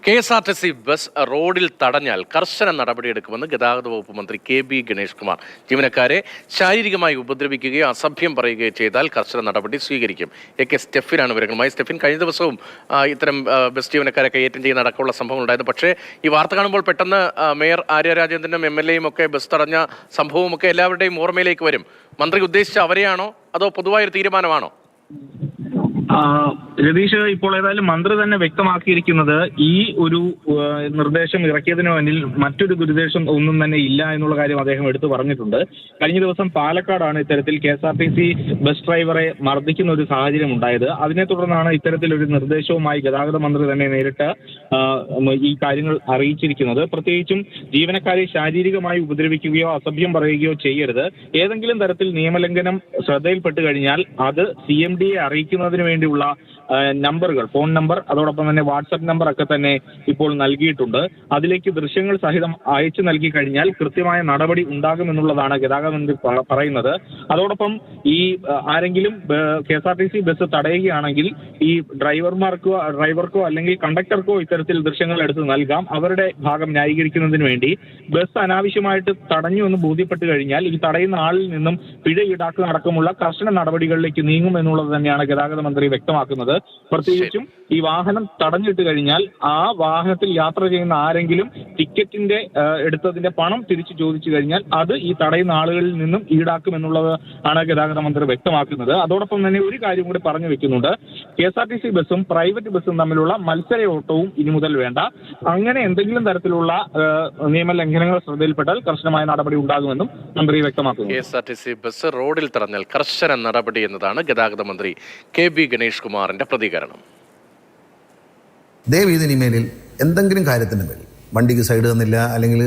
KSRTC bus റോഡിൽ തടഞ്ഞാൽ കർശന നടപടിയെടുക്കുമെന്ന് ഗതാഗത വകുപ്പ് മന്ത്രി KB ഗണേഷ് കുമാർ. ജീവനക്കാരെ ശാരീരികമായി ഉപദ്രവിക്കുകയോ അസഭ്യം പറയുകയോ ചെയ്താൽ കർശന നടപടി സ്വീകരിക്കും. AK സ്റ്റെഫിനാണ് വിവരങ്ങളുമായി. സ്റ്റെഫിൻ, കഴിഞ്ഞ ദിവസവും ഇത്തരം ബസ് ജീവനക്കാരെ കയ്യേറ്റം ചെയ്യുന്ന അടക്കമുള്ള സംഭവങ്ങൾ ഉണ്ടായിരുന്നു. പക്ഷേ ഈ വാർത്ത കാണുമ്പോൾ പെട്ടെന്ന് മേയർ ആര്യ രാജേന്ദ്രനും MLAയും ഒക്കെ ബസ് തടഞ്ഞ സംഭവമൊക്കെ എല്ലാവരുടെയും ഓർമ്മയിലേക്ക് വരും. മന്ത്രി ഉദ്ദേശിച്ച അവരെയാണോ അതോ പൊതുവായൊരു തീരുമാനമാണോ? രതീഷ്, ഇപ്പോൾ ഏതായാലും മന്ത്രി തന്നെ വ്യക്തമാക്കിയിരിക്കുന്നത് ഈ ഒരു നിർദ്ദേശം ഇറക്കിയതിന് മുന്നിൽ മറ്റൊരു ദുരുദ്ദേശം ഒന്നും തന്നെ ഇല്ല എന്നുള്ള കാര്യം അദ്ദേഹം എടുത്തു പറഞ്ഞിട്ടുണ്ട്. കഴിഞ്ഞ ദിവസം പാലക്കാടാണ് ഇത്തരത്തിൽ KSRTC ബസ് ഡ്രൈവറെ മർദ്ദിക്കുന്ന ഒരു സാഹചര്യം ഉണ്ടായത്. അതിനെ തുടർന്നാണ് ഇത്തരത്തിലൊരു നിർദ്ദേശവുമായി ഗതാഗത മന്ത്രി തന്നെ നേരിട്ട് ഈ കാര്യങ്ങൾ അറിയിച്ചിരിക്കുന്നത്. പ്രത്യേകിച്ചും ജീവനക്കാരെ ശാരീരികമായി ഉപദ്രവിക്കുകയോ അസഭ്യം പറയുകയോ ചെയ്യരുത്. ഏതെങ്കിലും തരത്തിൽ നിയമലംഘനം ശ്രദ്ധയിൽപ്പെട്ട് കഴിഞ്ഞാൽ അത് CMDയെ അറിയിക്കുന്നതിന് വേണ്ടിയുള്ള നമ്പറുകൾ, ഫോൺ നമ്പർ, അതോടൊപ്പം തന്നെ വാട്സപ്പ് നമ്പർ ഒക്കെ തന്നെ ഇപ്പോൾ നൽകിയിട്ടുണ്ട്. അതിലേക്ക് ദൃശ്യങ്ങൾ സഹിതം അയച്ചു നൽകി കഴിഞ്ഞാൽ കൃത്യമായ നടപടി ഉണ്ടാകുമെന്നുള്ളതാണ് ഗതാഗത മന്ത്രി പറയുന്നത്. അതോടൊപ്പം ഈ ആരെങ്കിലും KSRTC ബസ് തടയുകയാണെങ്കിൽ ഈ ഡ്രൈവർക്കോ അല്ലെങ്കിൽ കണ്ടക്ടർക്കോ ഇത്തരത്തിൽ ദൃശ്യങ്ങൾ എടുത്ത് നൽകാം. അവരുടെ ഭാഗം ന്യായീകരിക്കുന്നതിന് വേണ്ടി ബസ് അനാവശ്യമായിട്ട് തടഞ്ഞു എന്ന് ബോധ്യപ്പെട്ട് കഴിഞ്ഞാൽ ഈ തടയുന്ന ആളിൽ നിന്നും പിഴ ഈടാക്കുക അടക്കമുള്ള കർശന നടപടികളിലേക്ക് നീങ്ങും എന്നുള്ളത് തന്നെയാണ് ഗതാഗത മന്ത്രി വ്യക്തമാക്കുന്നത്. പ്രത്യേകിച്ചും ഈ വാഹനം തടഞ്ഞിട്ട് കഴിഞ്ഞാൽ ആ വാഹനത്തിൽ യാത്ര ചെയ്യുന്ന ആരെങ്കിലും ടിക്കറ്റിന്റെ എടുത്തതിന്റെ പണം തിരിച്ചു ചോദിച്ചു കഴിഞ്ഞാൽ അത് ഈ തടയുന്ന ആളുകളിൽ നിന്നും ഈടാക്കും എന്നുള്ളത് ആണ് ഗതാഗത മന്ത്രി വ്യക്തമാക്കുന്നത്. അതോടൊപ്പം തന്നെ ഒരു കാര്യം കൂടി പറഞ്ഞു വെക്കുന്നുണ്ട്. KSRTC ബസ്സും പ്രൈവറ്റ് ബസ്സും തമ്മിലുള്ള മത്സര ഓട്ടവും ഇനി മുതൽ വേണ്ട. അങ്ങനെ എന്തെങ്കിലും തരത്തിലുള്ള നിയമലംഘനങ്ങൾ ശ്രദ്ധയിൽപ്പെട്ടാൽ കർശനമായ നടപടി ഉണ്ടാകുമെന്നും മന്ത്രി വ്യക്തമാക്കുന്നു. KSRTC ബസ് റോഡിൽ തടഞ്ഞാൽ കർശന നടപടി എന്നതാണ് ഗതാഗത മന്ത്രി KB ഗണേഷ് കുമാറിന്റെ പ്രതികരണം. ദയവ് ഇതിന് മേലിൽ എന്തെങ്കിലും കാര്യത്തിൻ്റെ മേലിൽ വണ്ടിക്ക് സൈഡ് തന്നില്ല, അല്ലെങ്കിൽ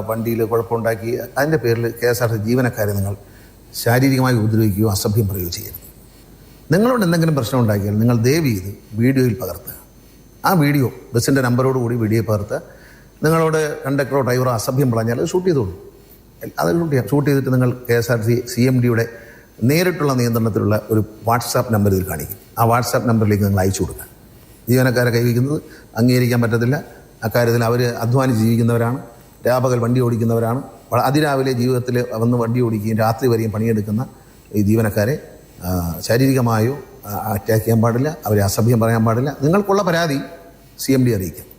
വണ്ടിയിൽ കുഴപ്പമുണ്ടാക്കി, അതിൻ്റെ പേരിൽ KSRTC ജീവനക്കാരെ നിങ്ങൾ ശാരീരികമായി ഉപദ്രവിക്കുകയോ അസഭ്യം പറയുകയോ ചെയ്യരുത്. നിങ്ങളോട് എന്തെങ്കിലും പ്രശ്നം ഉണ്ടാക്കിയാൽ നിങ്ങൾ ദയവ് ചെയ്ത് വീഡിയോയിൽ പകർത്തുക. ആ വീഡിയോ ബസ്സിൻ്റെ നമ്പറോടുകൂടി വീഡിയോ പകർത്തുക. നിങ്ങളോട് കണ്ടക്ടറോ ഡ്രൈവറോ അസഭ്യം പറഞ്ഞാൽ അത് ഷൂട്ട് ചെയ്തോളൂ. അത് ഷൂട്ട് ചെയ്തിട്ട് നിങ്ങൾ KSRTC CMDയുടെ നേരിട്ടുള്ള നിയന്ത്രണത്തിലുള്ള ഒരു വാട്സാപ്പ് നമ്പർ ഇതിൽ കാണിക്കും. ആ വാട്സാപ്പ് നമ്പറിലേക്ക് നിങ്ങൾ അയച്ചു കൊടുക്കുക. ജീവനക്കാരെ കൈവയ്ക്കുന്നത് അംഗീകരിക്കാൻ പറ്റത്തില്ല. അക്കാര്യത്തിൽ അവർ അധ്വാനിച്ച് ജീവിക്കുന്നവരാണ്, രാപകൽ വണ്ടി ഓടിക്കുന്നവരാണ്. അതിരാവിലെ ജീവിതത്തിൽ വന്ന് വണ്ടി ഓടിക്കുകയും രാത്രി വരെയും പണിയെടുക്കുന്ന ഈ ജീവനക്കാരെ ശാരീരികമായോ അറ്റാക്ക് ചെയ്യാൻ പാടില്ല, അവരെ അസഭ്യം പറയാൻ പാടില്ല. നിങ്ങൾക്കുള്ള പരാതി CMD അറിയിക്കാം.